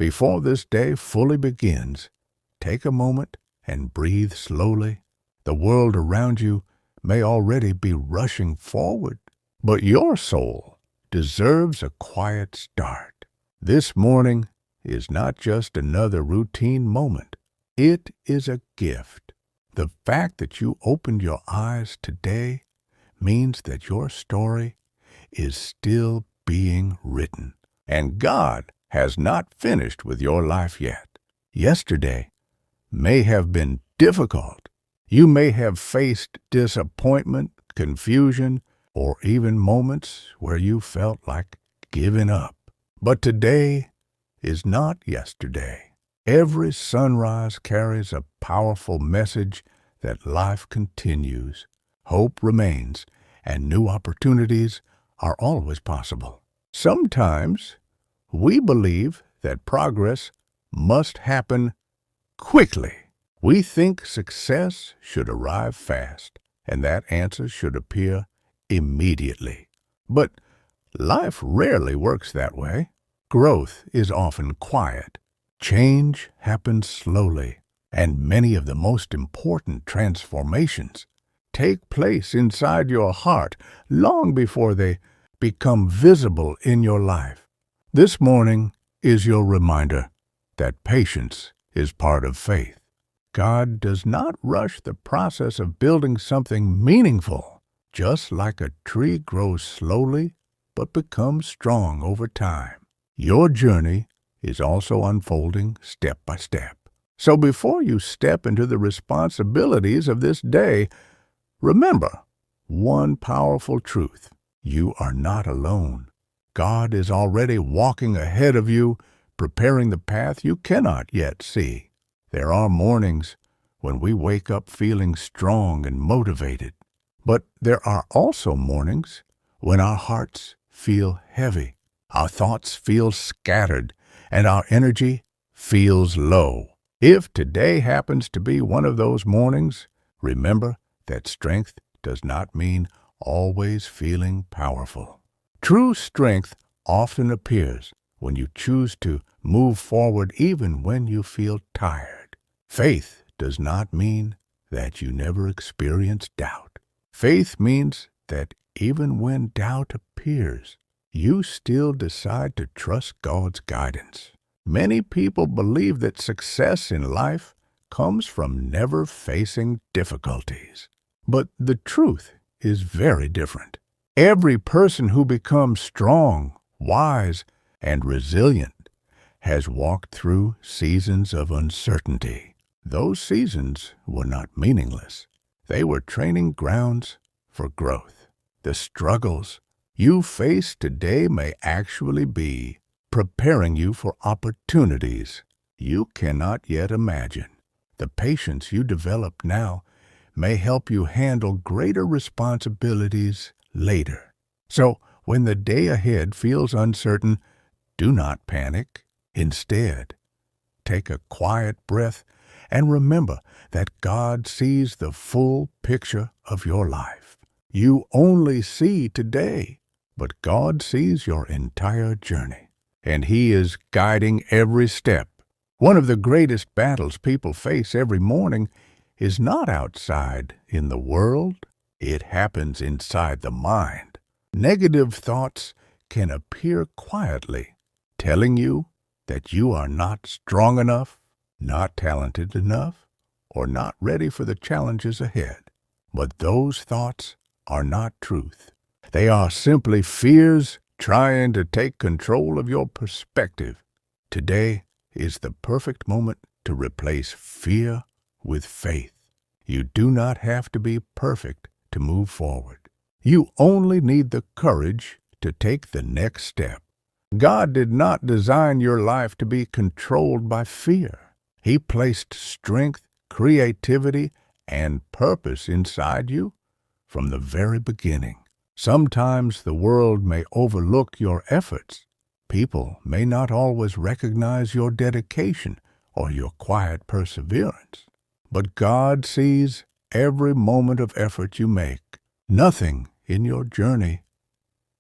Before this day fully begins, take a moment and breathe slowly. The world around you may already be rushing forward, but your soul deserves a quiet start. This morning is not just another routine moment. It is a gift. The fact that you opened your eyes today means that your story is still being written, and God has not finished with your life yet. Yesterday may have been difficult. You may have faced disappointment, confusion, or even moments where you felt like giving up. But today is not yesterday. Every sunrise carries a powerful message that life continues, hope remains, and new opportunities are always possible. Sometimes we believe that progress must happen quickly. We think success should arrive fast, and that answer should appear immediately. But life rarely works that way. Growth is often quiet. Change happens slowly, and many of the most important transformations take place inside your heart long before they become visible in your life. This morning is your reminder that patience is part of faith. God does not rush the process of building something meaningful. Just like a tree grows slowly but becomes strong over time, your journey is also unfolding step by step. So before you step into the responsibilities of this day, remember one powerful truth. You are not alone. God is already walking ahead of you, preparing the path you cannot yet see. There are mornings when we wake up feeling strong and motivated, but there are also mornings when our hearts feel heavy, our thoughts feel scattered, and our energy feels low. If today happens to be one of those mornings, remember that strength does not mean always feeling powerful. True strength often appears when you choose to move forward even when you feel tired. Faith does not mean that you never experience doubt. Faith means that even when doubt appears, you still decide to trust God's guidance. Many people believe that success in life comes from never facing difficulties. But the truth is very different. Every person who becomes strong, wise, and resilient has walked through seasons of uncertainty. Those seasons were not meaningless. They were training grounds for growth. The struggles you face today may actually be preparing you for opportunities you cannot yet imagine. The patience you develop now may help you handle greater responsibilities later. So, when the day ahead feels uncertain, do not panic. Instead, take a quiet breath and remember that God sees the full picture of your life. You only see today, but God sees your entire journey, and He is guiding every step. One of the greatest battles people face every morning is not outside in the world. It happens inside the mind. Negative thoughts can appear quietly, telling you that you are not strong enough, not talented enough, or not ready for the challenges ahead. But those thoughts are not truth. They are simply fears trying to take control of your perspective. Today is the perfect moment to replace fear with faith. You do not have to be perfect to move forward. You only need the courage to take the next step. God did not design your life to be controlled by fear. He placed strength, creativity, and purpose inside you from the very beginning. Sometimes the world may overlook your efforts. People may not always recognize your dedication or your quiet perseverance. But God sees every moment of effort you make. Nothing in your journey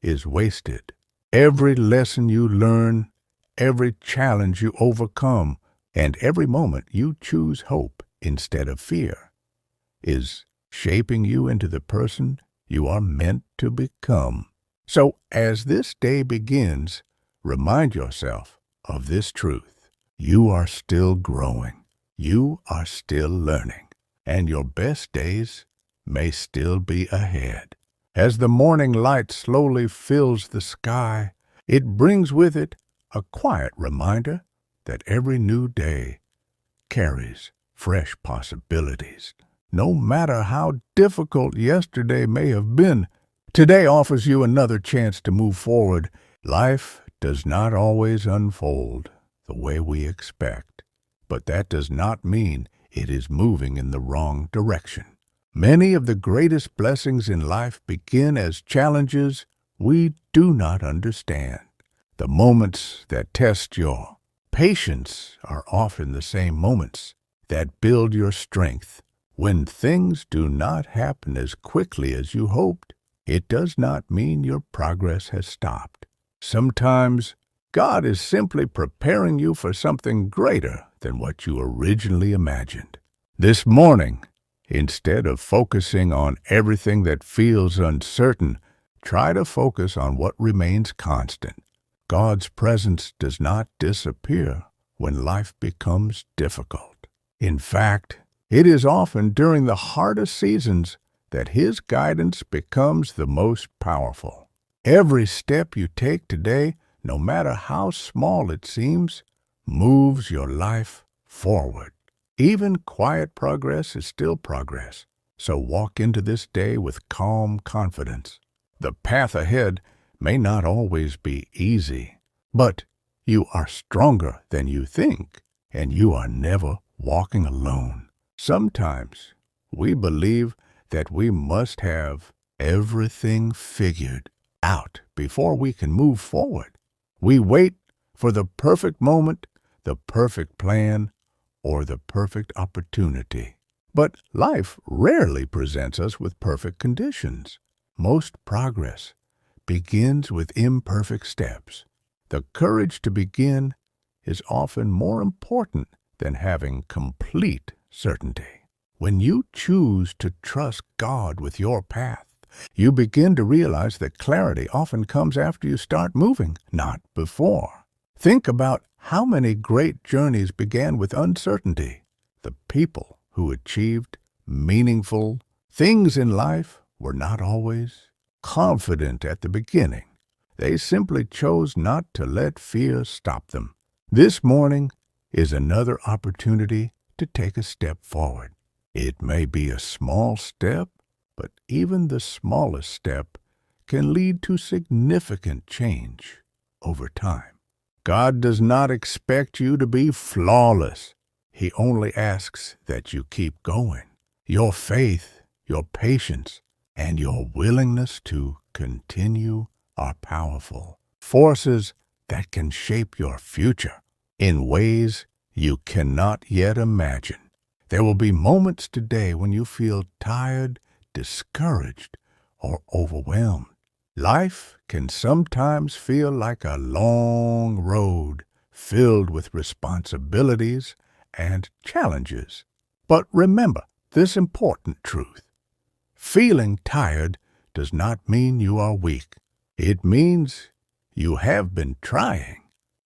is wasted. Every lesson you learn, every challenge you overcome, and every moment you choose hope instead of fear is shaping you into the person you are meant to become. So, as this day begins, remind yourself of this truth. You are still growing. You are still learning. And your best days may still be ahead. As the morning light slowly fills the sky, it brings with it a quiet reminder that every new day carries fresh possibilities. No matter how difficult yesterday may have been, today offers you another chance to move forward. Life does not always unfold the way we expect, but that does not mean it is moving in the wrong direction. Many of the greatest blessings in life begin as challenges we do not understand. The moments that test your patience are often the same moments that build your strength. When things do not happen as quickly as you hoped, it does not mean your progress has stopped. Sometimes God is simply preparing you for something greater than what you originally imagined. This morning, instead of focusing on everything that feels uncertain, try to focus on what remains constant. God's presence does not disappear when life becomes difficult. In fact, it is often during the hardest seasons that His guidance becomes the most powerful. Every step you take today, no matter how small it seems, moves your life forward. Even quiet progress is still progress, so walk into this day with calm confidence. The path ahead may not always be easy, but you are stronger than you think, and you are never walking alone. Sometimes we believe that we must have everything figured out before we can move forward. We wait for the perfect moment, the perfect plan, or the perfect opportunity. But life rarely presents us with perfect conditions. Most progress begins with imperfect steps. The courage to begin is often more important than having complete certainty. When you choose to trust God with your path, you begin to realize that clarity often comes after you start moving, not before. Think about how many great journeys began with uncertainty. The people who achieved meaningful things in life were not always confident at the beginning. They simply chose not to let fear stop them. This morning is another opportunity to take a step forward. It may be a small step, but even the smallest step can lead to significant change over time. God does not expect you to be flawless. He only asks that you keep going. Your faith, your patience, and your willingness to continue are powerful forces that can shape your future in ways you cannot yet imagine. There will be moments today when you feel tired, discouraged, or overwhelmed. Life can sometimes feel like a long road filled with responsibilities and challenges. But remember this important truth. Feeling tired does not mean you are weak. It means you have been trying.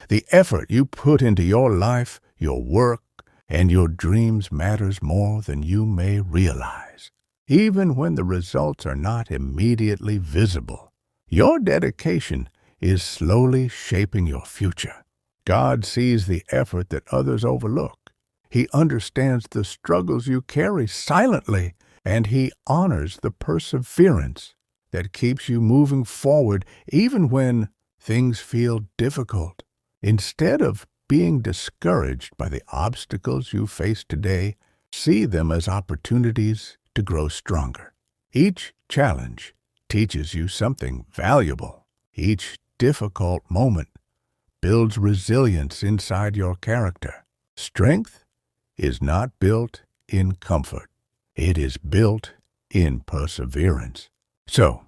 The effort you put into your life, your work, and your dreams matters more than you may realize. Even when the results are not immediately visible, your dedication is slowly shaping your future. God sees the effort that others overlook. He understands the struggles you carry silently, and He honors the perseverance that keeps you moving forward even when things feel difficult. Instead of being discouraged by the obstacles you face today, see them as opportunities to grow stronger. Each challenge teaches you something valuable. Each difficult moment builds resilience inside your character. Strength is not built in comfort. It is built in perseverance. So,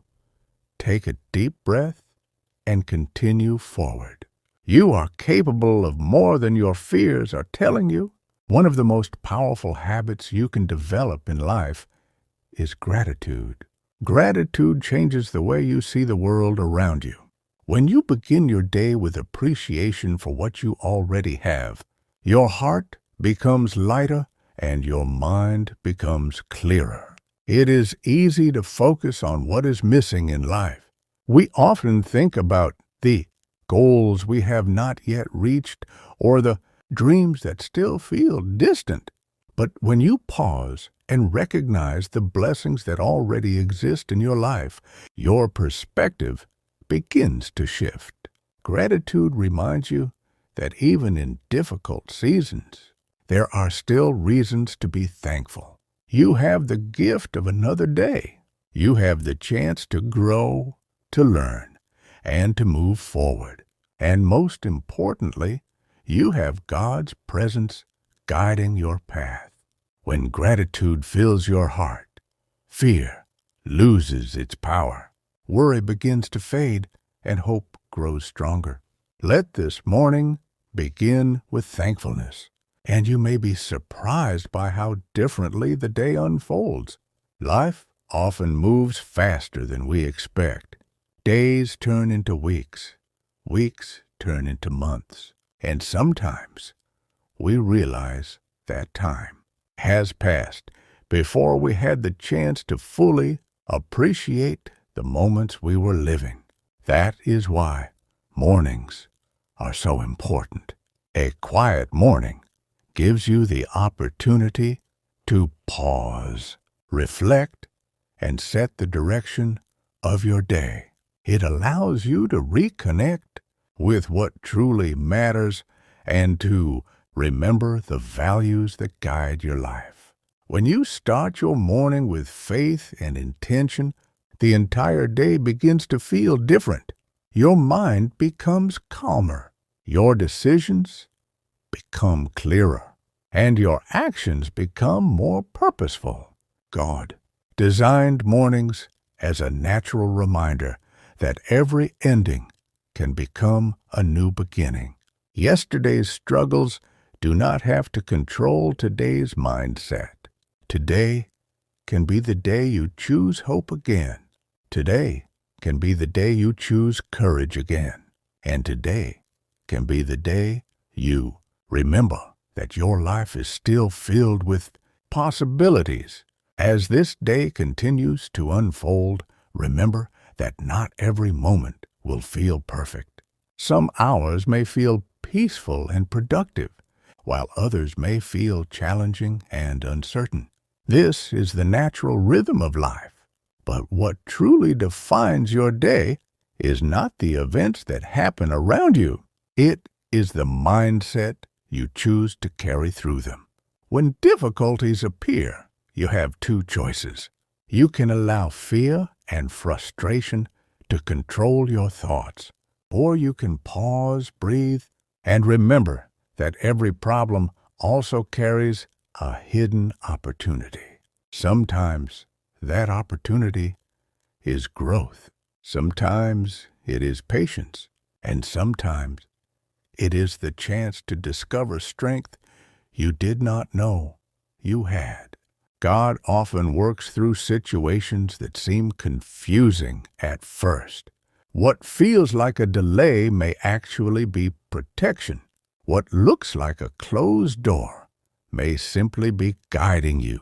take a deep breath and continue forward. You are capable of more than your fears are telling you. One of the most powerful habits you can develop in life is gratitude. Gratitude changes the way you see the world around you. When you begin your day with appreciation for what you already have, your heart becomes lighter and your mind becomes clearer. It is easy to focus on what is missing in life. We often think about the goals we have not yet reached or the dreams that still feel distant. But when you pause and recognize the blessings that already exist in your life, your perspective begins to shift. Gratitude reminds you that even in difficult seasons, there are still reasons to be thankful. You have the gift of another day. You have the chance to grow, to learn, and to move forward. And most importantly, you have God's presence guiding your path. When gratitude fills your heart, fear loses its power. Worry begins to fade, and hope grows stronger. Let this morning begin with thankfulness, and you may be surprised by how differently the day unfolds. Life often moves faster than we expect. Days turn into weeks, weeks turn into months, and sometimes we realize that time has passed before we had the chance to fully appreciate the moments we were living. That is why mornings are so important. A quiet morning gives you the opportunity to pause, reflect, and set the direction of your day. It allows you to reconnect with what truly matters and to remember the values that guide your life. When you start your morning with faith and intention, the entire day begins to feel different. Your mind becomes calmer, your decisions become clearer, and your actions become more purposeful. God designed mornings as a natural reminder that every ending can become a new beginning. Yesterday's struggles do not have to control today's mindset. Today can be the day you choose hope again. Today can be the day you choose courage again. And today can be the day you remember that your life is still filled with possibilities. As this day continues to unfold, remember that not every moment will feel perfect. Some hours may feel peaceful and productive, while others may feel challenging and uncertain. This is the natural rhythm of life. But what truly defines your day is not the events that happen around you. It is the mindset you choose to carry through them. When difficulties appear, you have two choices. You can allow fear and frustration to control your thoughts, or you can pause, breathe, and remember that every problem also carries a hidden opportunity. Sometimes that opportunity is growth. Sometimes it is patience. And sometimes it is the chance to discover strength you did not know you had. God often works through situations that seem confusing at first. What feels like a delay may actually be protection. What looks like a closed door may simply be guiding you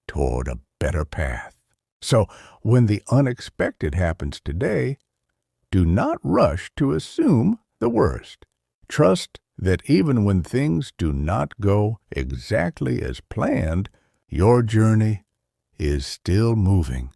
toward a better path. So, when the unexpected happens today, do not rush to assume the worst. Trust that even when things do not go exactly as planned, your journey is still moving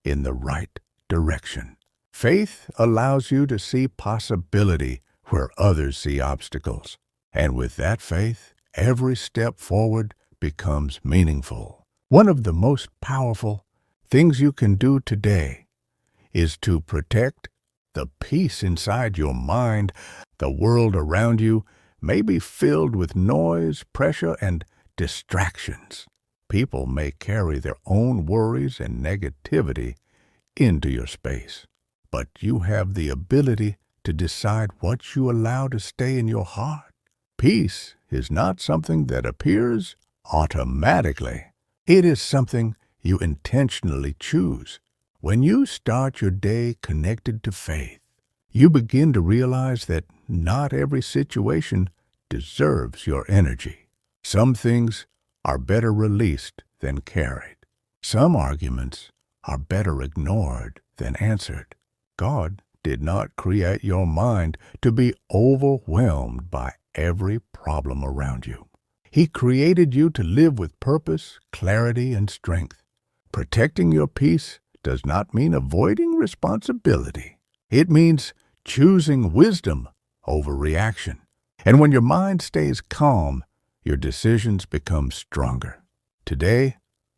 in the right direction. Faith allows you to see possibility where others see obstacles. And with that faith, every step forward becomes meaningful. One of the most powerful things you can do today is to protect the peace inside your mind. The world around you may be filled with noise, pressure, and distractions. People may carry their own worries and negativity into your space, but you have the ability to decide what you allow to stay in your heart. Peace is not something that appears automatically. It is something you intentionally choose. When you start your day connected to faith, you begin to realize that not every situation deserves your energy. Some things are better released than carried. Some arguments are better ignored than answered. God did not create your mind to be overwhelmed by every problem around you. He created you to live with purpose, clarity, and strength. Protecting your peace does not mean avoiding responsibility. It means choosing wisdom over reaction. And when your mind stays calm, your decisions become stronger. Today,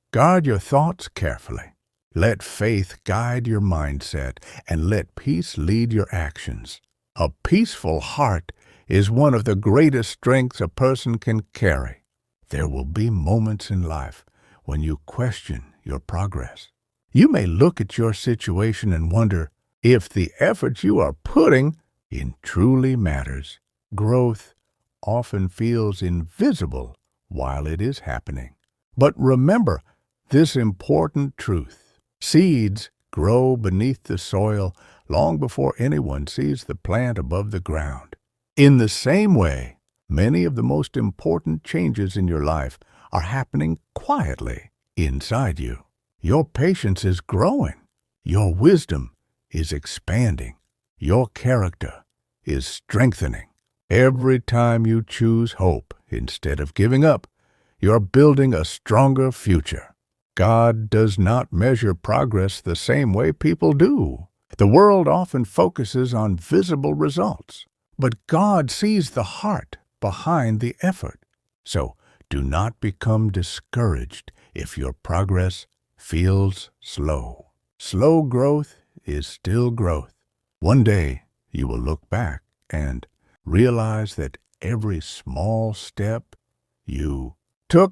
guard your thoughts carefully. Let faith guide your mindset and let peace lead your actions. A peaceful heart is one of the greatest strengths a person can carry. There will be moments in life when you question your progress. You may look at your situation and wonder if the effort you are putting in truly matters. Growth often feels invisible while it is happening. But remember this important truth. Seeds grow beneath the soil long before anyone sees the plant above the ground. In the same way, many of the most important changes in your life are happening quietly inside you. Your patience is growing. Your wisdom is expanding. Your character is strengthening. Every time you choose hope instead of giving up, you're building a stronger future. God does not measure progress the same way people do. The world often focuses on visible results, but God sees the heart behind the effort. So do not become discouraged if your progress feels slow. Slow growth is still growth. One day you will look back and realize that every small step you took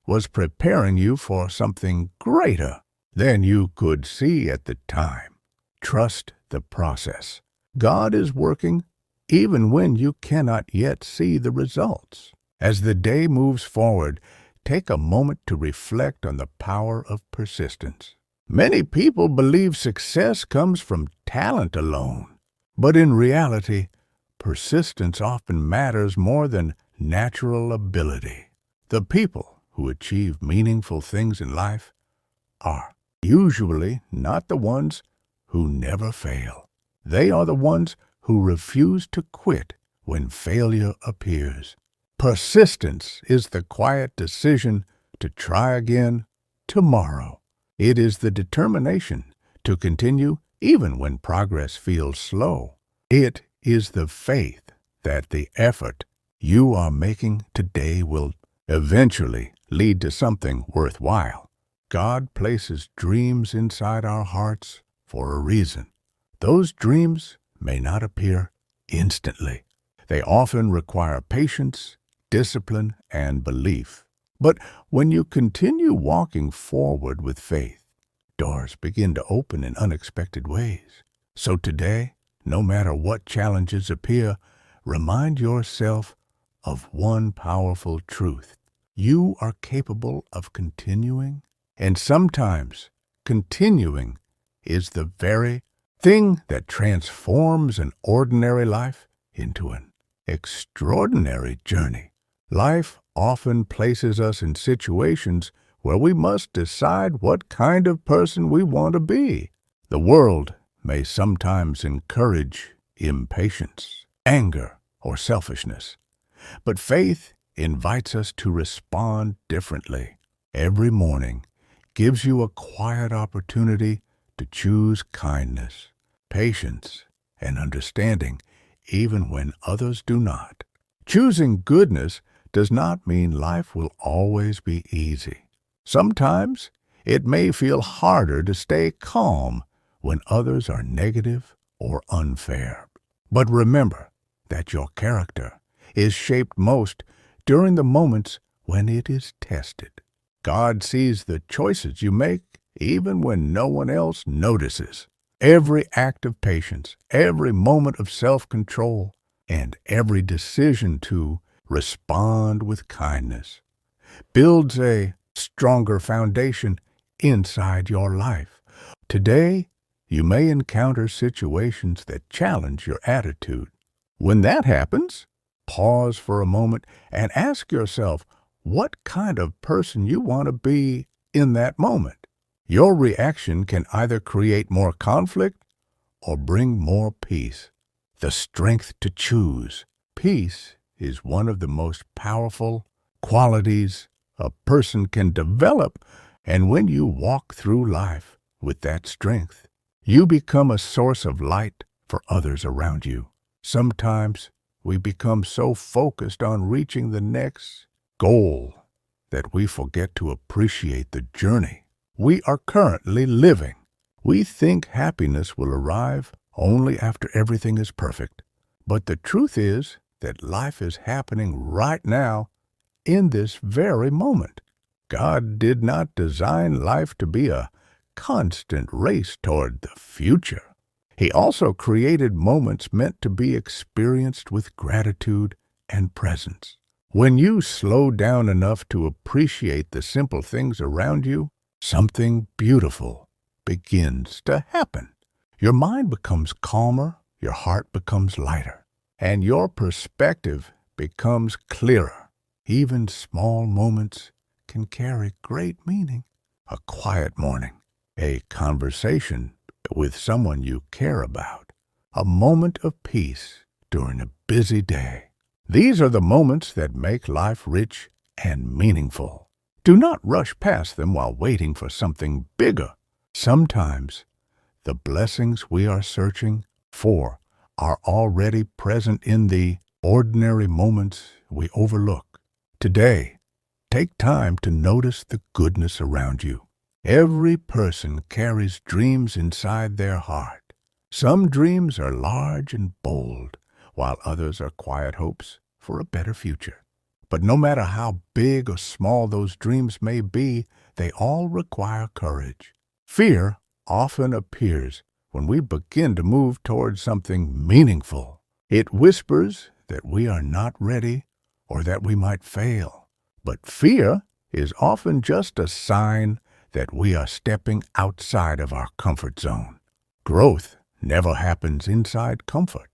was preparing you for something greater than you could see at the time. Trust the process. God is working even when you cannot yet see the results. As the day moves forward, take a moment to reflect on the power of persistence. Many people believe success comes from talent alone, but in reality, persistence often matters more than natural ability. The people who achieve meaningful things in life are usually not the ones who never fail. They are the ones who refuse to quit when failure appears. Persistence is the quiet decision to try again tomorrow. It is the determination to continue even when progress feels slow. It is the faith that the effort you are making today will eventually lead to something worthwhile. God places dreams inside our hearts for a reason. Those dreams may not appear instantly. They often require patience, discipline, and belief. But when you continue walking forward with faith, doors begin to open in unexpected ways. So today, no matter what challenges appear, remind yourself of one powerful truth. You are capable of continuing, and sometimes continuing is the very thing that transforms an ordinary life into an extraordinary journey. Life often places us in situations where we must decide what kind of person we want to be. The world may sometimes encourage impatience, anger, or selfishness, but faith invites us to respond differently. Every morning gives you a quiet opportunity to choose kindness, patience, and understanding, even when others do not. Choosing goodness does not mean life will always be easy. Sometimes it may feel harder to stay calm when others are negative or unfair. But remember that your character is shaped most during the moments when it is tested. God sees the choices you make even when no one else notices. Every act of patience, every moment of self-control, and every decision to respond with kindness builds a stronger foundation inside your life. Today, you may encounter situations that challenge your attitude. When that happens, pause for a moment and ask yourself what kind of person you want to be in that moment. Your reaction can either create more conflict or bring more peace. The strength to choose. Peace is one of the most powerful qualities a person can develop, and when you walk through life with that strength, you become a source of light for others around you. Sometimes we become so focused on reaching the next goal that we forget to appreciate the journey we are currently living. We think happiness will arrive only after everything is perfect. But the truth is that life is happening right now in this very moment. God did not design life to be a constant race toward the future. He also created moments meant to be experienced with gratitude and presence. When you slow down enough to appreciate the simple things around you, something beautiful begins to happen. Your mind becomes calmer, your heart becomes lighter, and your perspective becomes clearer. Even small moments can carry great meaning. A quiet morning, a conversation with someone you care about, a moment of peace during a busy day. These are the moments that make life rich and meaningful. Do not rush past them while waiting for something bigger. Sometimes the blessings we are searching for are already present in the ordinary moments we overlook. Today, take time to notice the goodness around you. Every person carries dreams inside their heart. Some dreams are large and bold, while others are quiet hopes for a better future. But no matter how big or small those dreams may be, they all require courage. Fear often appears when we begin to move towards something meaningful. It whispers that we are not ready or that we might fail. But fear is often just a sign that we are stepping outside of our comfort zone. Growth never happens inside comfort.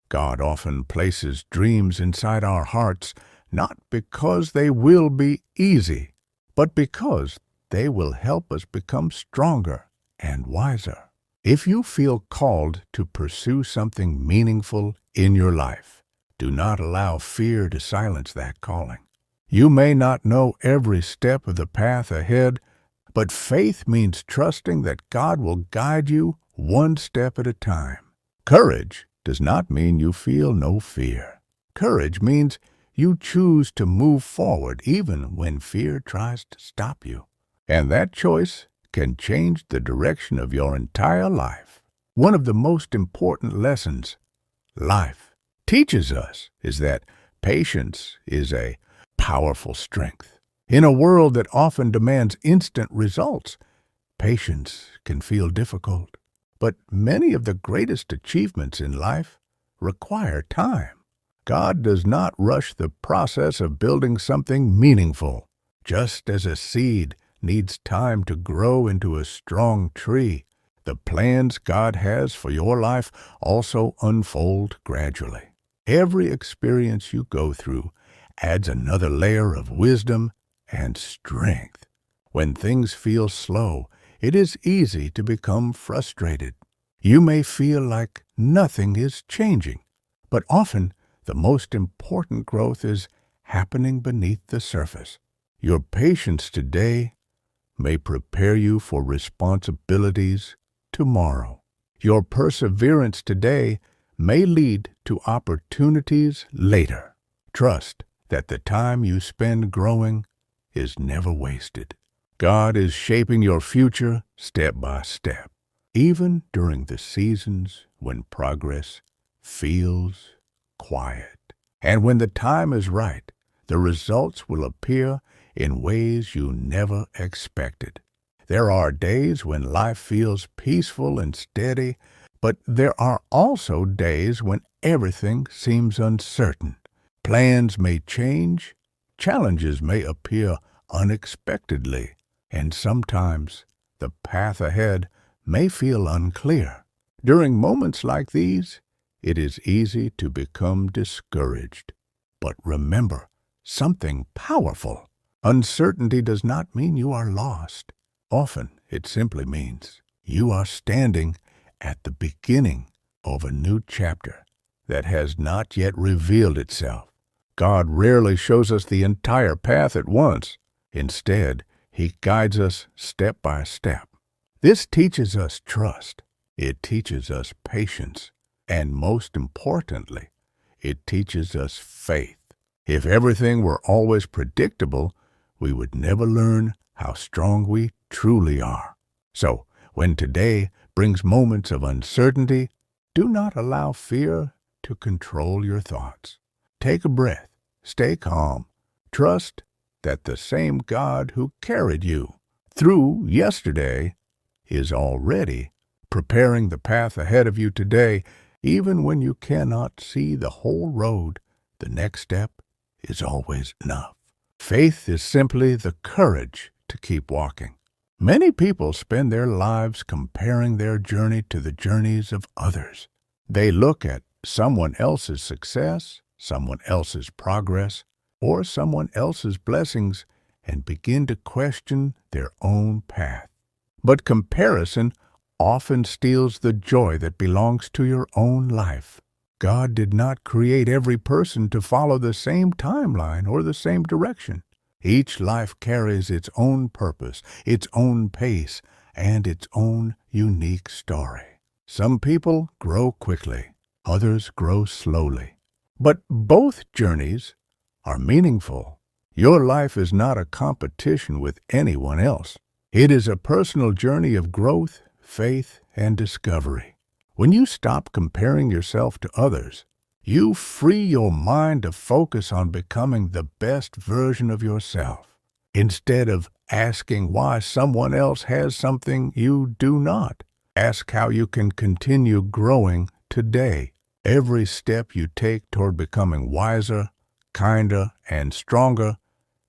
God often places dreams inside our hearts not because they will be easy, but because they will help us become stronger and wiser. If you feel called to pursue something meaningful in your life, do not allow fear to silence that calling. You may not know every step of the path ahead, but faith means trusting that God will guide you one step at a time. Courage does not mean you feel no fear. Courage means you choose to move forward even when fear tries to stop you. And that choice can change the direction of your entire life. One of the most important lessons life teaches us is that patience is a powerful strength. In a world that often demands instant results, patience can feel difficult. But many of the greatest achievements in life require time. God does not rush the process of building something meaningful. Just as a seed needs time to grow into a strong tree, the plans God has for your life also unfold gradually. Every experience you go through adds another layer of wisdom and strength. When things feel slow, it is easy to become frustrated. You may feel like nothing is changing, but often the most important growth is happening beneath the surface. Your patience today may prepare you for responsibilities tomorrow. Your perseverance today may lead to opportunities later. Trust that the time you spend growing is never wasted. God is shaping your future step by step, even during the seasons when progress feels quiet. And when the time is right, the results will appear in ways you never expected. There are days when life feels peaceful and steady, but there are also days when everything seems uncertain. Plans may change, challenges may appear unexpectedly, and sometimes the path ahead may feel unclear. During moments like these, it is easy to become discouraged. But remember something powerful. Uncertainty does not mean you are lost. Often, it simply means you are standing at the beginning of a new chapter that has not yet revealed itself. God rarely shows us the entire path at once. Instead, He guides us step by step. This teaches us trust. It teaches us patience. And most importantly, it teaches us faith. If everything were always predictable, we would never learn how strong we truly are. So, when today brings moments of uncertainty, do not allow fear to control your thoughts. Take a breath, stay calm, trust that the same God who carried you through yesterday is already preparing the path ahead of you today. Even when you cannot see the whole road, the next step is always enough. Faith is simply the courage to keep walking. Many people spend their lives comparing their journey to the journeys of others. They look at someone else's success, someone else's progress, or someone else's blessings and begin to question their own path. But comparison often steals the joy that belongs to your own life. God did not create every person to follow the same timeline or the same direction. Each life carries its own purpose, its own pace, and its own unique story. Some people grow quickly, others grow slowly. But both journeys are meaningful. Your life is not a competition with anyone else. It is a personal journey of growth, faith, and discovery. When you stop comparing yourself to others, you free your mind to focus on becoming the best version of yourself. Instead of asking why someone else has something you do not, ask how you can continue growing today. Every step you take toward becoming wiser, kinder, and stronger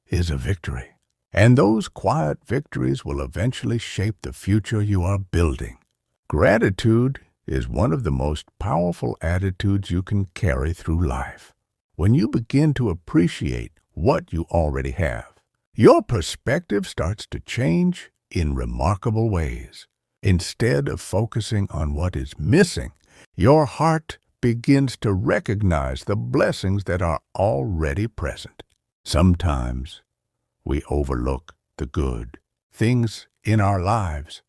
is a victory. And those quiet victories will eventually shape the future you are building. Gratitude is one of the most powerful attitudes you can carry through life. When you begin to appreciate what you already have, your perspective starts to change in remarkable ways. Instead of focusing on what is missing, your heart begins to recognize the blessings that are already present. Sometimes we overlook the good things in our lives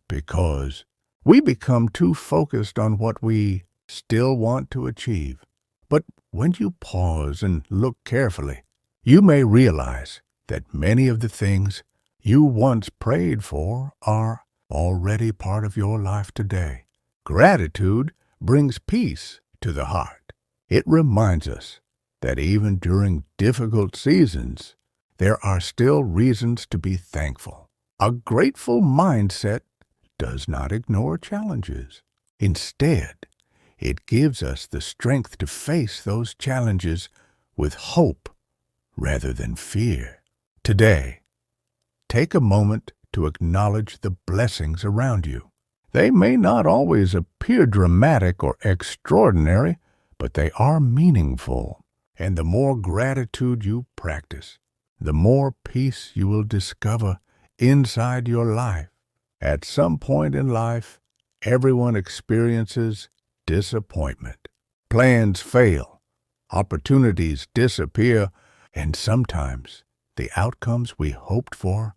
because we become too focused on what we still want to achieve. But when you pause and look carefully, you may realize that many of the things you once prayed for are already part of your life today. Gratitude brings peace to the heart. It reminds us that even during difficult seasons, there are still reasons to be thankful. A grateful mindset does not ignore challenges. Instead, it gives us the strength to face those challenges with hope rather than fear. Today, take a moment to acknowledge the blessings around you. They may not always appear dramatic or extraordinary, but they are meaningful. And the more gratitude you practice, the more peace you will discover inside your life. At some point in life, everyone experiences disappointment. Plans fail, opportunities disappear, and sometimes the outcomes we hoped for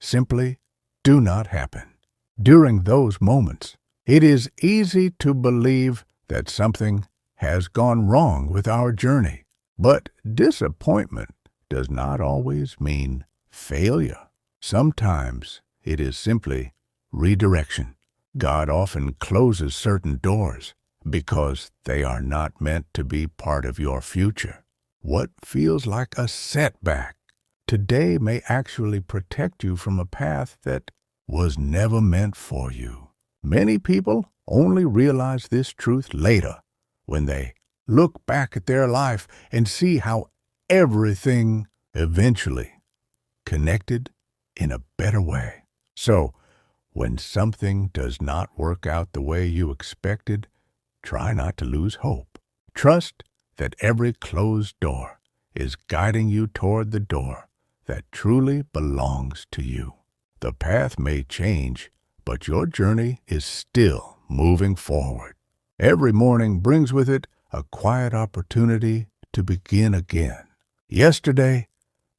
simply do not happen. During those moments, it is easy to believe that something has gone wrong with our journey. But disappointment does not always mean failure. Sometimes it is simply redirection. God often closes certain doors because they are not meant to be part of your future. What feels like a setback today may actually protect you from a path that was never meant for you. Many people only realize this truth later, when they look back at their life and see how everything eventually connected in a better way. So, when something does not work out the way you expected, try not to lose hope. Trust that every closed door is guiding you toward the door that truly belongs to you. The path may change, but your journey is still moving forward. Every morning brings with it a quiet opportunity to begin again. Yesterday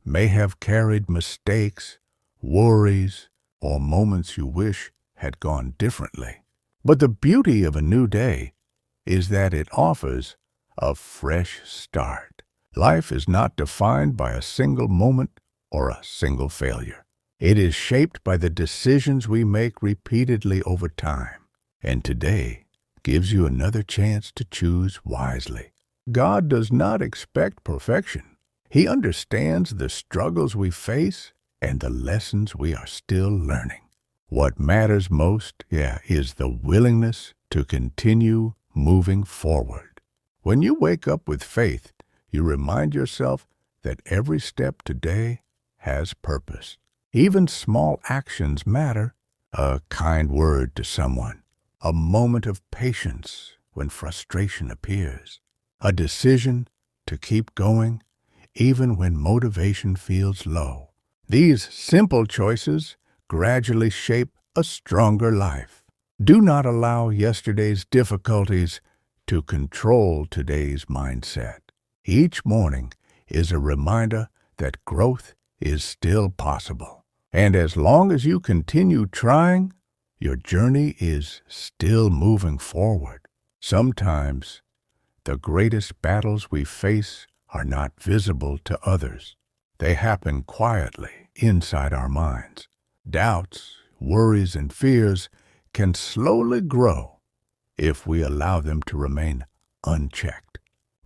may have carried mistakes, worries, or moments you wish had gone differently. But the beauty of a new day is that it offers a fresh start. Life is not defined by a single moment or a single failure. It is shaped by the decisions we make repeatedly over time. And today gives you another chance to choose wisely. God does not expect perfection. He understands the struggles we face and the lessons we are still learning. What matters most, is the willingness to continue moving forward. When you wake up with faith, you remind yourself that every step today has purpose. Even small actions matter. A kind word to someone, a moment of patience when frustration appears, a decision to keep going even when motivation feels low. These simple choices gradually shape a stronger life. Do not allow yesterday's difficulties to control today's mindset. Each morning is a reminder that growth is still possible. And as long as you continue trying, your journey is still moving forward. Sometimes the greatest battles we face are not visible to others. They happen quietly inside our minds. Doubts, worries, and fears can slowly grow if we allow them to remain unchecked.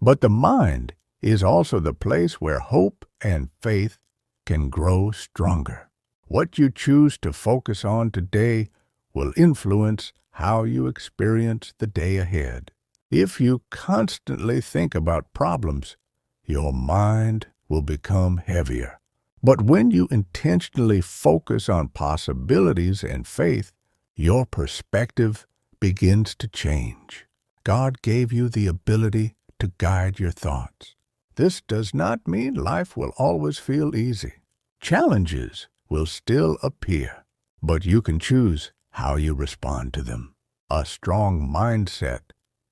But the mind is also the place where hope and faith can grow stronger. What you choose to focus on today will influence how you experience the day ahead. If you constantly think about problems, your mind will become heavier. But when you intentionally focus on possibilities and faith, your perspective begins to change. God gave you the ability to guide your thoughts. This does not mean life will always feel easy. Challenges will still appear, but you can choose how you respond to them. A strong mindset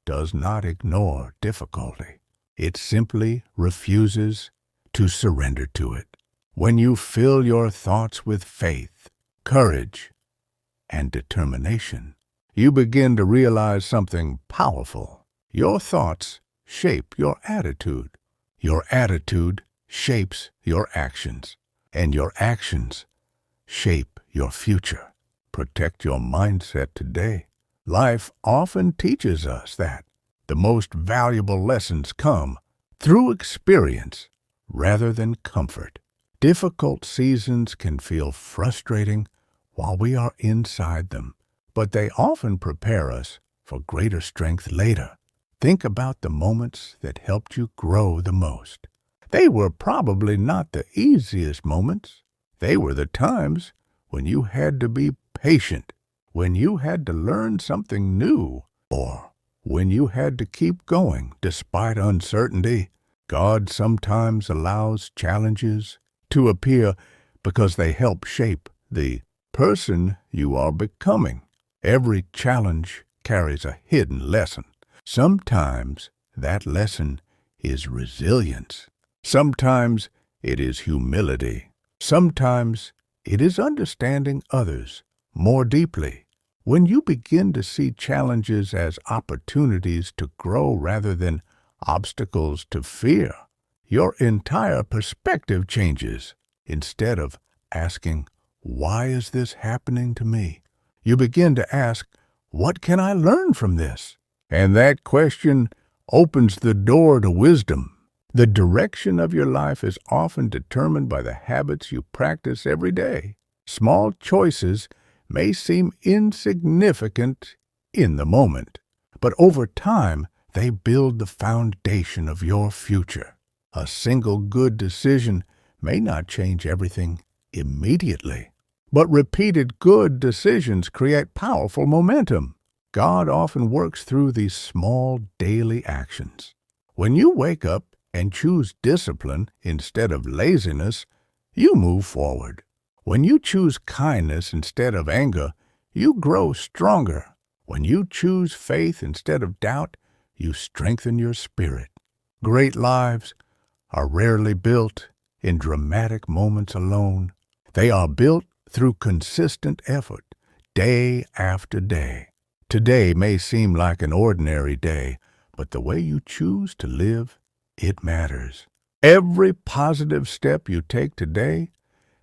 does not ignore difficulty. It simply refuses to surrender to it. When you fill your thoughts with faith, courage, and determination, you begin to realize something powerful. Your thoughts shape your attitude. Your attitude shapes your actions, and your actions shape your future. Protect your mindset today. Life often teaches us that the most valuable lessons come through experience rather than comfort. Difficult seasons can feel frustrating while we are inside them, but they often prepare us for greater strength later. Think about the moments that helped you grow the most. They were probably not the easiest moments. They were the times when you had to be patient, when you had to learn something new, or when you had to keep going despite uncertainty. God sometimes allows challenges to appear because they help shape the person you are becoming. Every challenge carries a hidden lesson. Sometimes that lesson is resilience. Sometimes it is humility. Sometimes it is understanding others more deeply. When you begin to see challenges as opportunities to grow rather than obstacles to fear, your entire perspective changes. Instead of asking, "Why is this happening to me?" you begin to ask, "What can I learn from this?" And that question opens the door to wisdom. The direction of your life is often determined by the habits you practice every day. Small choices may seem insignificant in the moment, but over time they build the foundation of your future. A single good decision may not change everything immediately, but repeated good decisions create powerful momentum. God often works through these small daily actions. When you wake up and choose discipline instead of laziness, you move forward. When you choose kindness instead of anger, you grow stronger. When you choose faith instead of doubt, you strengthen your spirit. Great lives are rarely built in dramatic moments alone. They are built through consistent effort, day after day. Today may seem like an ordinary day, but the way you choose to live, it matters. Every positive step you take today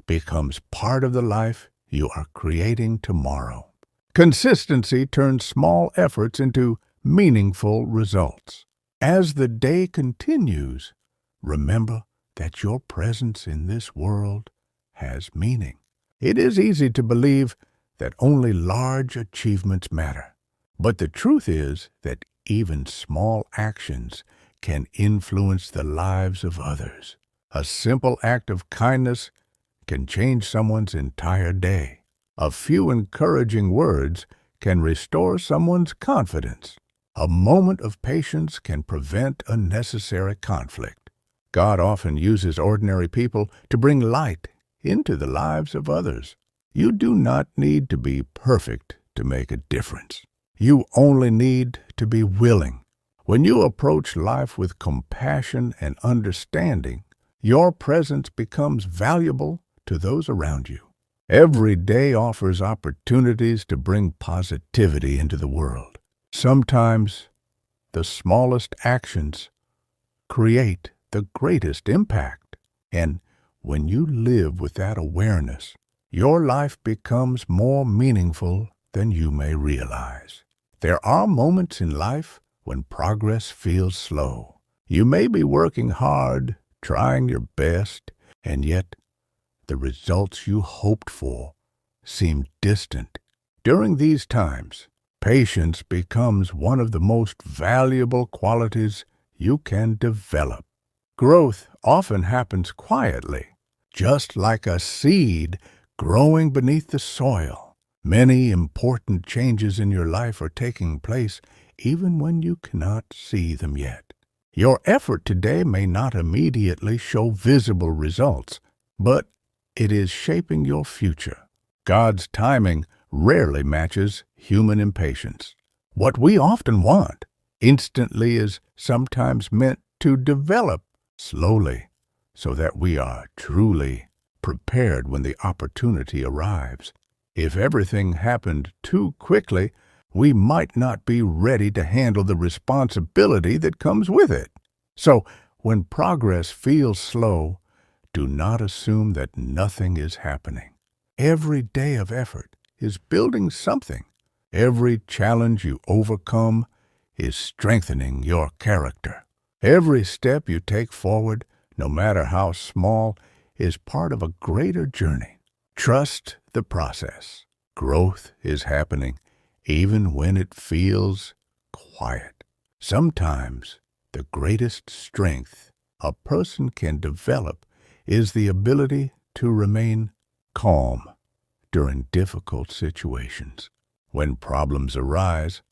becomes part of the life you are creating tomorrow. Consistency turns small efforts into meaningful results. As the day continues, remember that your presence in this world has meaning. It is easy to believe that only large achievements matter, but the truth is that even small actions can influence the lives of others. A simple act of kindness can change someone's entire day. A few encouraging words can restore someone's confidence. A moment of patience can prevent unnecessary conflict. God often uses ordinary people to bring light into the lives of others. You do not need to be perfect to make a difference. You only need to be willing. When you approach life with compassion and understanding, your presence becomes valuable to those around you. Every day offers opportunities to bring positivity into the world. Sometimes the smallest actions create the greatest impact. And when you live with that awareness, your life becomes more meaningful than you may realize. There are moments in life when progress feels slow. You may be working hard, trying your best, and yet the results you hoped for seem distant. During these times, patience becomes one of the most valuable qualities you can develop. Growth often happens quietly, just like a seed growing beneath the soil. Many important changes in your life are taking place even when you cannot see them yet. Your effort today may not immediately show visible results, but it is shaping your future. God's timing rarely matches human impatience. What we often want instantly is sometimes meant to develop slowly so that we are truly prepared when the opportunity arrives. If everything happened too quickly, we might not be ready to handle the responsibility that comes with it. So, when progress feels slow, do not assume that nothing is happening. Every day of effort is building something. Every challenge you overcome is strengthening your character. Every step you take forward, no matter how small, is part of a greater journey. Trust the process. Growth is happening even when it feels quiet. Sometimes the greatest strength a person can develop is the ability to remain calm during difficult situations. When problems arise,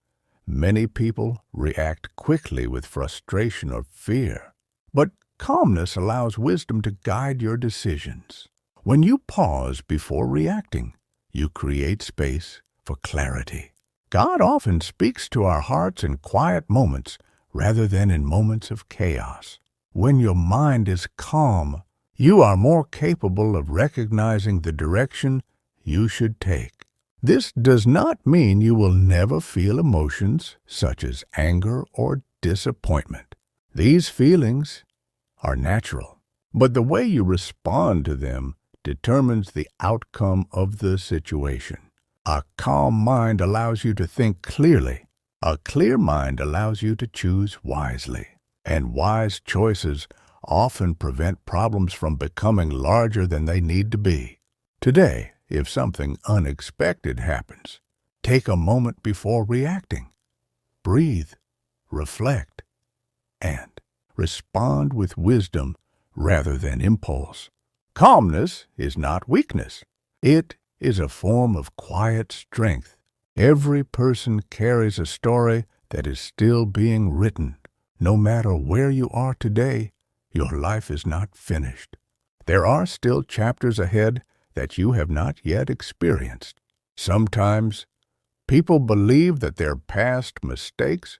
many people react quickly with frustration or fear. But calmness allows wisdom to guide your decisions. When you pause before reacting, you create space for clarity. God often speaks to our hearts in quiet moments rather than in moments of chaos. When your mind is calm, you are more capable of recognizing the direction you should take. This does not mean you will never feel emotions such as anger or disappointment. These feelings are natural, but the way you respond to them determines the outcome of the situation. A calm mind allows you to think clearly. A clear mind allows you to choose wisely. And wise choices often prevent problems from becoming larger than they need to be. Today, if something unexpected happens. Take a moment before reacting. Breathe, reflect, and respond with wisdom rather than impulse. Calmness is not weakness. It is a form of quiet strength. Every person carries a story that is still being written. No matter where you are today, your life is not finished. There are still chapters ahead that you have not yet experienced. Sometimes, people believe that their past mistakes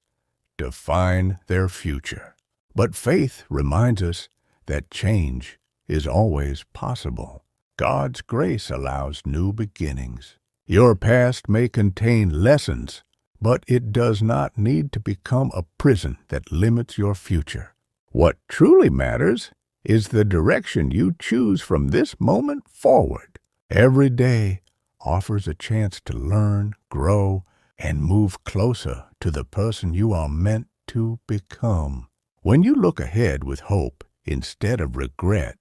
define their future. But faith reminds us that change is always possible. God's grace allows new beginnings. Your past may contain lessons, but it does not need to become a prison that limits your future. What truly matters is the direction you choose from this moment forward. Every day offers a chance to learn, grow, and move closer to the person you are meant to become. When you look ahead with hope instead of regret,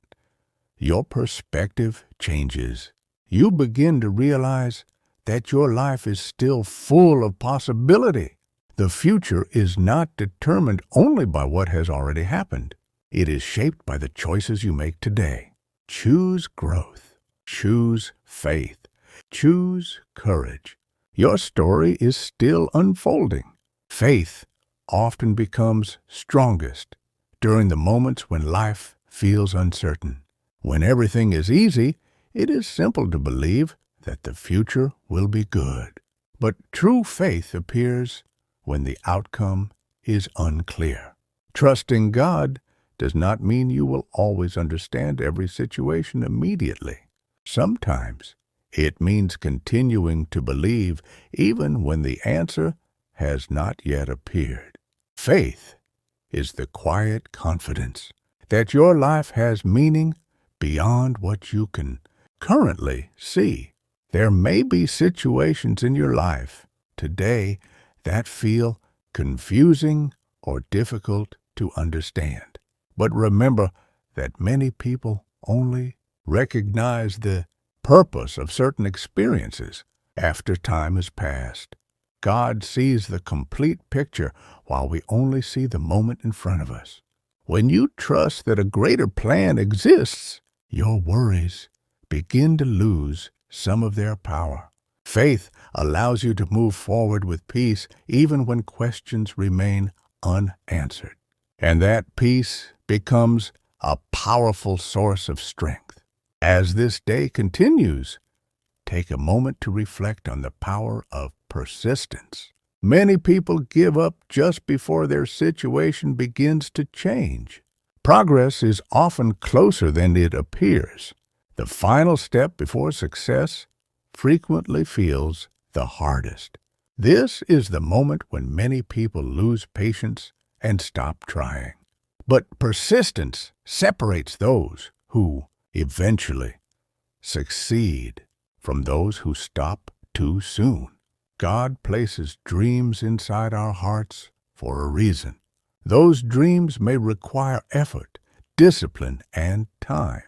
your perspective changes. You begin to realize that your life is still full of possibility. The future is not determined only by what has already happened. It is shaped by the choices you make today. Choose growth. Choose faith. Choose courage. Your story is still unfolding. Faith often becomes strongest during the moments when life feels uncertain. When everything is easy, it is simple to believe that the future will be good. But true faith appears when the outcome is unclear. Trusting God does not mean you will always understand every situation immediately. Sometimes it means continuing to believe even when the answer has not yet appeared. Faith is the quiet confidence that your life has meaning beyond what you can currently see. There may be situations in your life today that feel confusing or difficult to understand. But remember that many people only recognize the purpose of certain experiences after time has passed. God sees the complete picture while we only see the moment in front of us. When you trust that a greater plan exists, your worries begin to lose some of their power. Faith allows you to move forward with peace even when questions remain unanswered. And that peace becomes a powerful source of strength. As this day continues, take a moment to reflect on the power of persistence. Many people give up just before their situation begins to change. Progress is often closer than it appears. The final step before success frequently feels the hardest. This is the moment when many people lose patience and stop trying. But persistence separates those who eventually succeed from those who stop too soon. God places dreams inside our hearts for a reason. Those dreams may require effort, discipline, and time,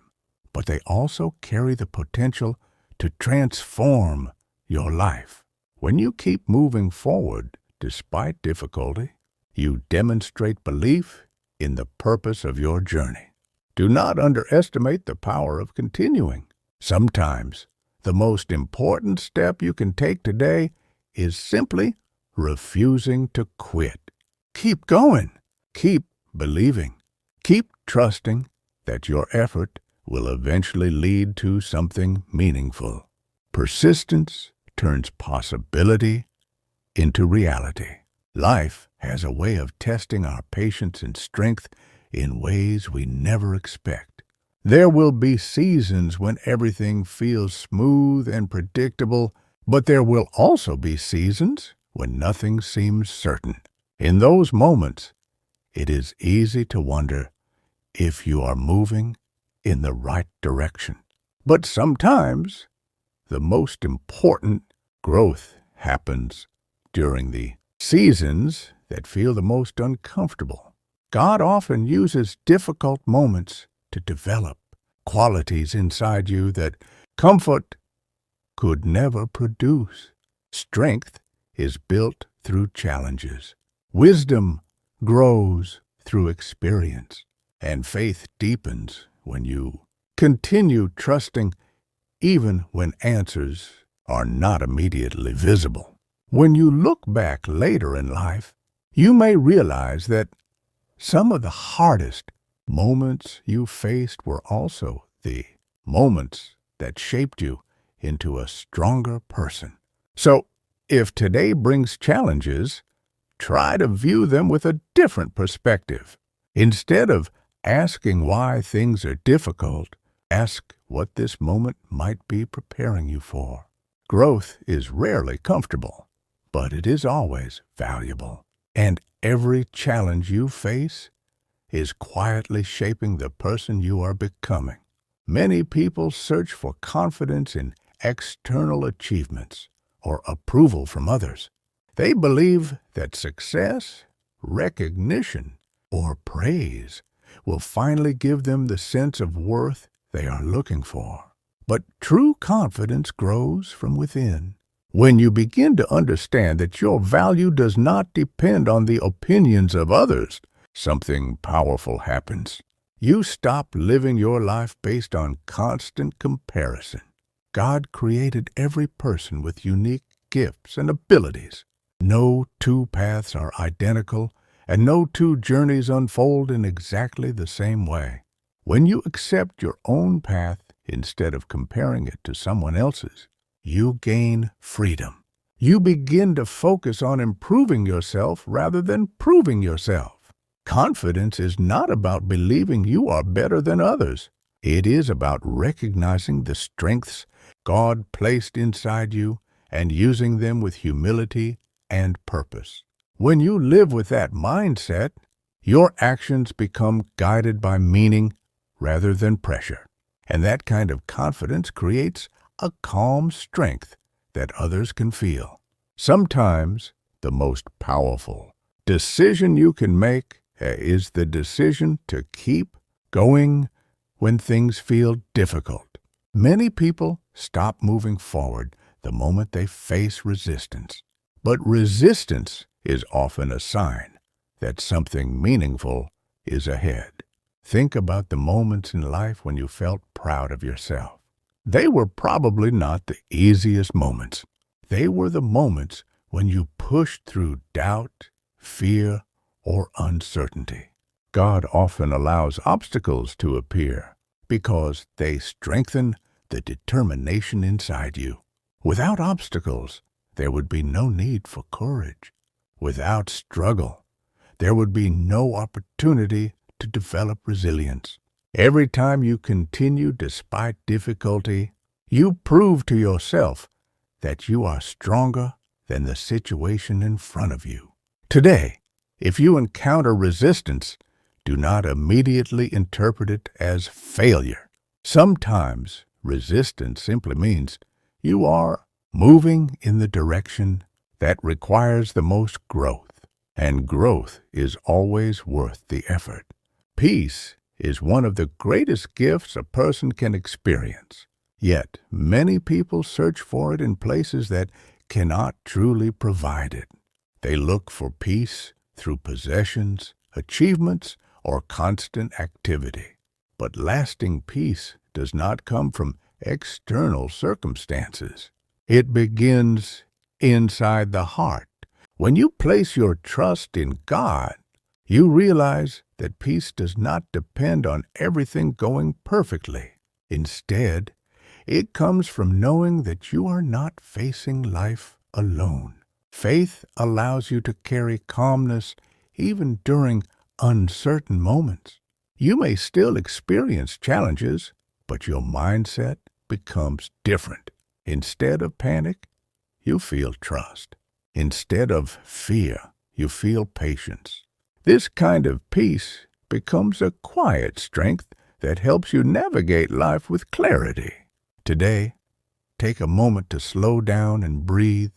but they also carry the potential to transform your life. When you keep moving forward despite difficulty, you demonstrate belief in the purpose of your journey. Do not underestimate the power of continuing. Sometimes the most important step you can take today is simply refusing to quit. Keep going. Keep believing. Keep trusting that your effort will eventually lead to something meaningful. Persistence turns possibility into reality. Life has a way of testing our patience and strength in ways we never expect. There will be seasons when everything feels smooth and predictable, but there will also be seasons when nothing seems certain. In those moments, it is easy to wonder if you are moving in the right direction. But sometimes, the most important growth happens during the seasons that feel the most uncomfortable. God often uses difficult moments to develop qualities inside you that comfort could never produce. Strength is built through challenges. Wisdom grows through experience. And faith deepens when you continue trusting even when answers are not immediately visible. When you look back later in life, you may realize that some of the hardest moments you faced were also the moments that shaped you into a stronger person. So, if today brings challenges, try to view them with a different perspective. Instead of asking why things are difficult, ask what this moment might be preparing you for. Growth is rarely comfortable, but it is always valuable. And every challenge you face is quietly shaping the person you are becoming. Many people search for confidence in external achievements or approval from others. They believe that success, recognition, or praise will finally give them the sense of worth they are looking for. But true confidence grows from within. When you begin to understand that your value does not depend on the opinions of others, something powerful happens. You stop living your life based on constant comparison. God created every person with unique gifts and abilities. No two paths are identical, and no two journeys unfold in exactly the same way. When you accept your own path instead of comparing it to someone else's, you gain freedom. You begin to focus on improving yourself rather than proving yourself. Confidence is not about believing you are better than others. It is about recognizing the strengths God placed inside you and using them with humility and purpose. When you live with that mindset, your actions become guided by meaning rather than pressure. And that kind of confidence creates a calm strength that others can feel. Sometimes the most powerful decision you can make is the decision to keep going when things feel difficult. Many people stop moving forward the moment they face resistance. But resistance is often a sign that something meaningful is ahead. Think about the moments in life when you felt proud of yourself. They were probably not the easiest moments. They were the moments when you pushed through doubt, fear, or uncertainty. God often allows obstacles to appear because they strengthen the determination inside you. Without obstacles, there would be no need for courage. Without struggle, there would be no opportunity to develop resilience. Every time you continue despite difficulty, you prove to yourself that you are stronger than the situation in front of you. Today, if you encounter resistance, do not immediately interpret it as failure. Sometimes resistance simply means you are moving in the direction that requires the most growth, and growth is always worth the effort. Peace is one of the greatest gifts a person can experience. Yet, many people search for it in places that cannot truly provide it. They look for peace through possessions, achievements, or constant activity. But lasting peace does not come from external circumstances. It begins inside the heart. When you place your trust in God, you realize that peace does not depend on everything going perfectly. Instead, it comes from knowing that you are not facing life alone. Faith allows you to carry calmness even during uncertain moments. You may still experience challenges, but your mindset becomes different. Instead of panic, you feel trust. Instead of fear, you feel patience. This kind of peace becomes a quiet strength that helps you navigate life with clarity. Today, take a moment to slow down and breathe.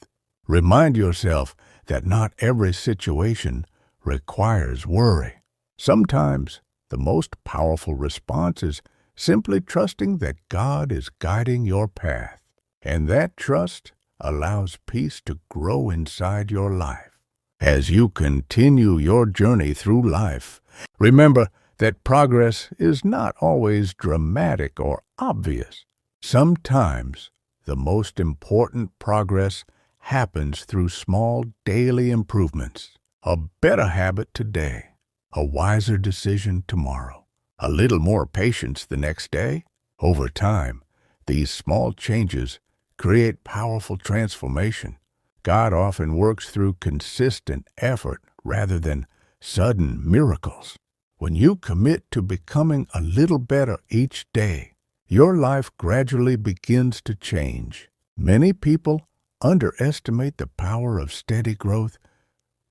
Remind yourself that not every situation requires worry. Sometimes the most powerful response is simply trusting that God is guiding your path. And that trust allows peace to grow inside your life. As you continue your journey through life, remember that progress is not always dramatic or obvious. Sometimes the most important progress happens through small daily improvements. A better habit today, a wiser decision tomorrow, a little more patience the next day. Over time, these small changes create powerful transformation. God often works through consistent effort rather than sudden miracles. When you commit to becoming a little better each day, your life gradually begins to change. Many people underestimate the power of steady growth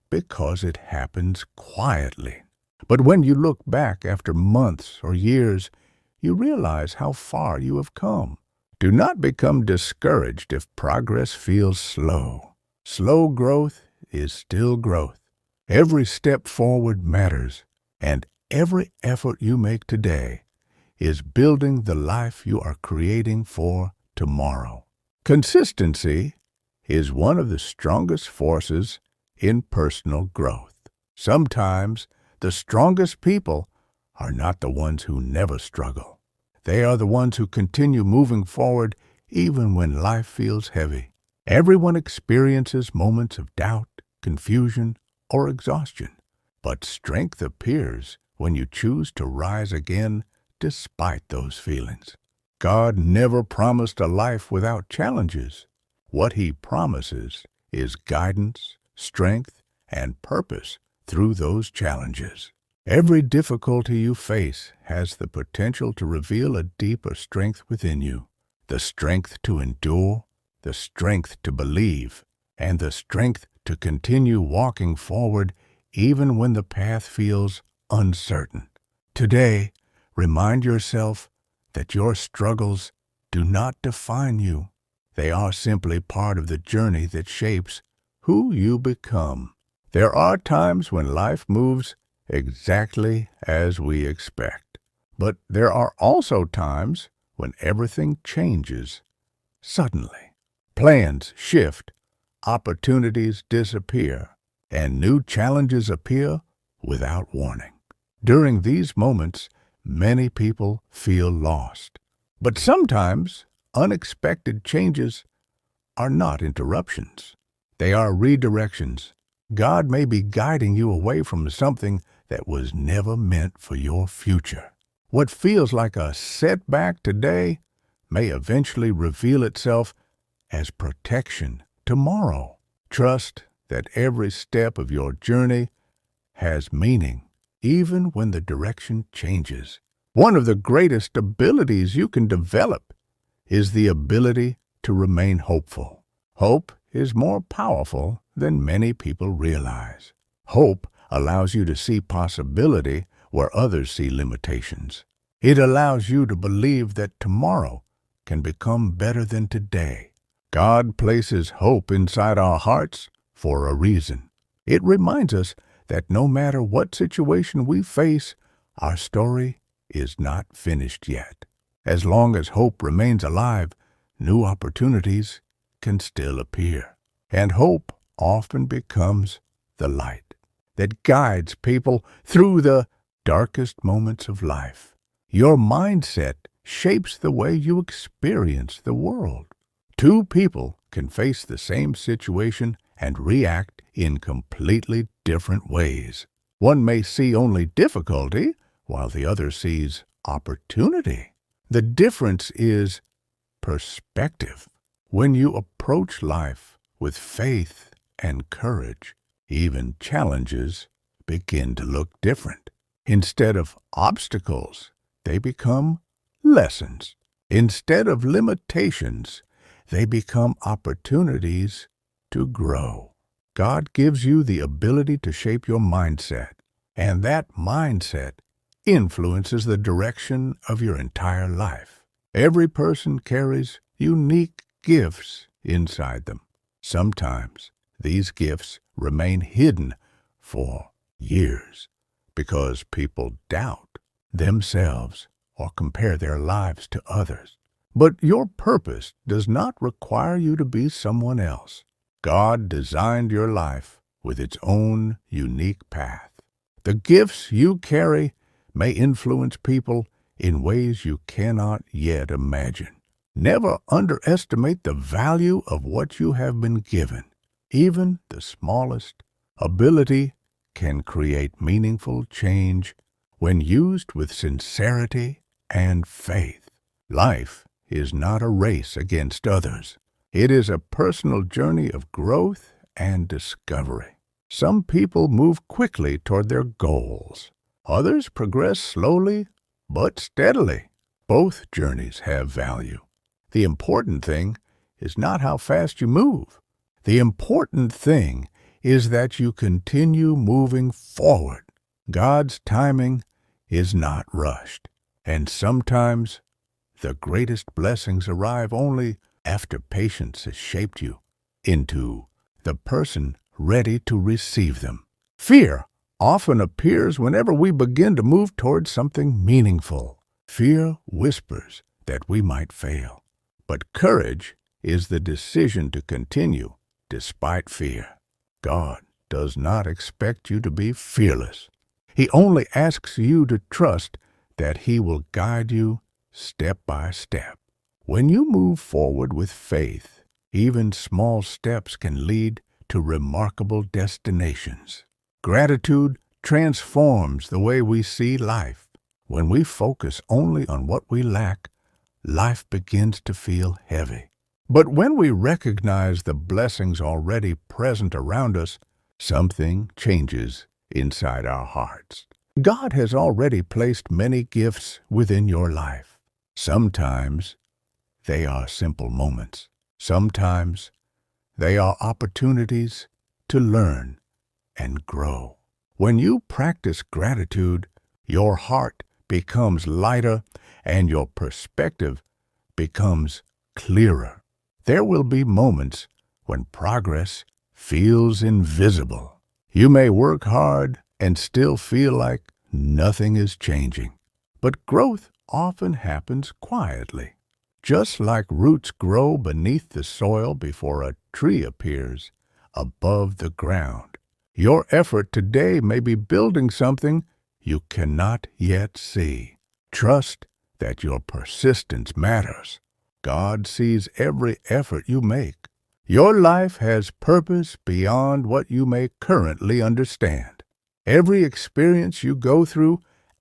because it happens quietly. But when you look back after months or years, you realize how far you have come. Do not become discouraged if progress feels slow. Slow growth is still growth. Every step forward matters, and every effort you make today is building the life you are creating for tomorrow. Consistency is one of the strongest forces in personal growth. Sometimes the strongest people are not the ones who never struggle. They are the ones who continue moving forward even when life feels heavy. Everyone experiences moments of doubt, confusion, or exhaustion, but strength appears when you choose to rise again despite those feelings. God never promised a life without challenges. What He promises is guidance, strength, and purpose through those challenges. Every difficulty you face has the potential to reveal a deeper strength within you, the strength to endure, the strength to believe, and the strength to continue walking forward even when the path feels uncertain. Today, remind yourself that your struggles do not define you. They are simply part of the journey that shapes who you become. There are times when life moves exactly as we expect, but there are also times when everything changes suddenly. Plans shift, opportunities disappear, and new challenges appear without warning. During these moments, many people feel lost. But sometimes unexpected changes are not interruptions. They are redirections. God may be guiding you away from something that was never meant for your future. What feels like a setback today may eventually reveal itself as protection tomorrow. Trust that every step of your journey has meaning, even when the direction changes. One of the greatest abilities you can develop is the ability to remain hopeful. Hope is more powerful than many people realize. Hope allows you to see possibility where others see limitations. It allows you to believe that tomorrow can become better than today. God places hope inside our hearts for a reason. It reminds us that no matter what situation we face, our story is not finished yet. As long as hope remains alive, new opportunities can still appear. And hope often becomes the light that guides people through the darkest moments of life. Your mindset shapes the way you experience the world. Two people can face the same situation and react in completely different ways. One may see only difficulty, while the other sees opportunity. The difference is perspective. When you approach life with faith and courage, even challenges begin to look different. Instead of obstacles, they become lessons. Instead of limitations, they become opportunities to grow. God gives you the ability to shape your mindset, and that mindset influences the direction of your entire life. Every person carries unique gifts inside them. Sometimes these gifts remain hidden for years because people doubt themselves or compare their lives to others. But your purpose does not require you to be someone else. God designed your life with its own unique path. The gifts you carry may influence people in ways you cannot yet imagine. Never underestimate the value of what you have been given. Even the smallest ability can create meaningful change when used with sincerity and faith. Life is not a race against others. It is a personal journey of growth and discovery. Some people move quickly toward their goals. Others progress slowly but steadily. Both journeys have value. The important thing is not how fast you move. The important thing is that you continue moving forward. God's timing is not rushed, and sometimes the greatest blessings arrive only after patience has shaped you into the person ready to receive them. Fear often appears whenever we begin to move towards something meaningful. Fear whispers that we might fail, but courage is the decision to continue despite fear. God does not expect you to be fearless. He only asks you to trust that He will guide you step by step. When you move forward with faith, even small steps can lead to remarkable destinations. Gratitude transforms the way we see life. When we focus only on what we lack, life begins to feel heavy. But when we recognize the blessings already present around us, something changes inside our hearts. God has already placed many gifts within your life. Sometimes they are simple moments. Sometimes they are opportunities to learn and grow. When you practice gratitude, your heart becomes lighter and your perspective becomes clearer. There will be moments when progress feels invisible. You may work hard and still feel like nothing is changing. But growth often happens quietly. Just like roots grow beneath the soil before a tree appears above the ground, your effort today may be building something you cannot yet see. Trust that your persistence matters. God sees every effort you make. Your life has purpose beyond what you may currently understand. Every experience you go through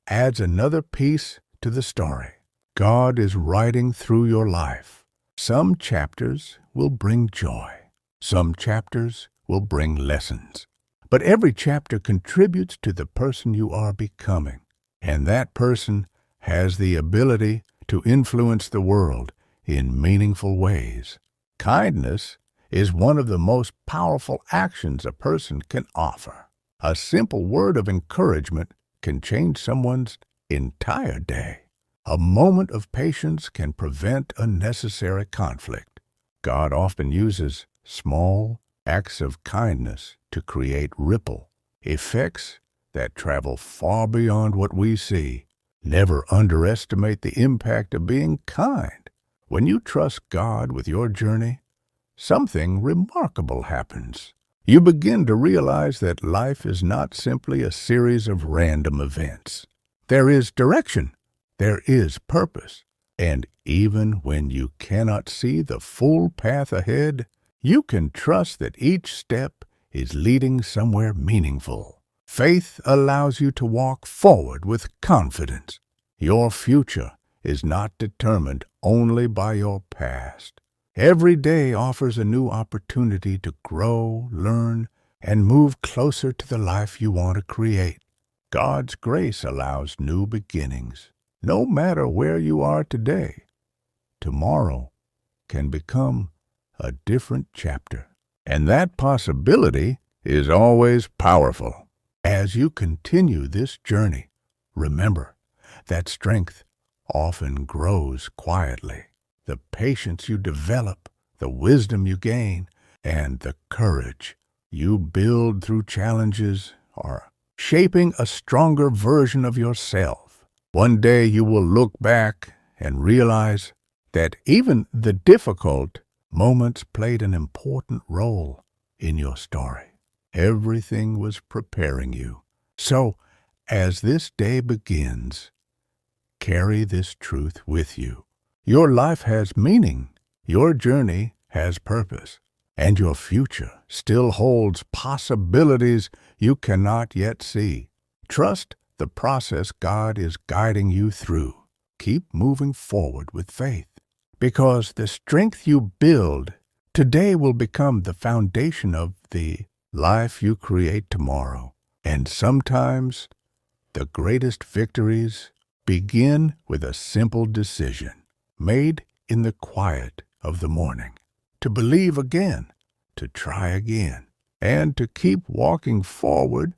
adds another piece to the story. God is writing through your life. Some chapters will bring joy. Some chapters will bring lessons. But every chapter contributes to the person you are becoming. And that person has the ability to influence the world in meaningful ways. Kindness is one of the most powerful actions a person can offer. A simple word of encouragement can change someone's entire day. A moment of patience can prevent unnecessary conflict. God often uses small acts of kindness to create ripple effects that travel far beyond what we see. Never underestimate the impact of being kind. When you trust God with your journey, something remarkable happens. You begin to realize that life is not simply a series of random events. There is direction. There is purpose. And even when you cannot see the full path ahead, you can trust that each step is leading somewhere meaningful. Faith allows you to walk forward with confidence. Your future is not determined only by your past. Every day offers a new opportunity to grow, learn, and move closer to the life you want to create. God's grace allows new beginnings. No matter where you are today, tomorrow can become a different chapter. And that possibility is always powerful. As you continue this journey, remember that strength often grows quietly. The patience you develop, the wisdom you gain, and the courage you build through challenges are shaping a stronger version of yourself. One day you will look back and realize that even the difficult moments played an important role in your story. Everything was preparing you. So, as this day begins, carry this truth with you. Your life has meaning, your journey has purpose, and your future still holds possibilities you cannot yet see. Trust the process God is guiding you through. Keep moving forward with faith, because the strength you build today will become the foundation of the life you create tomorrow. And sometimes the greatest victories begin with a simple decision made in the quiet of the morning, to believe again, to try again, and to keep walking forward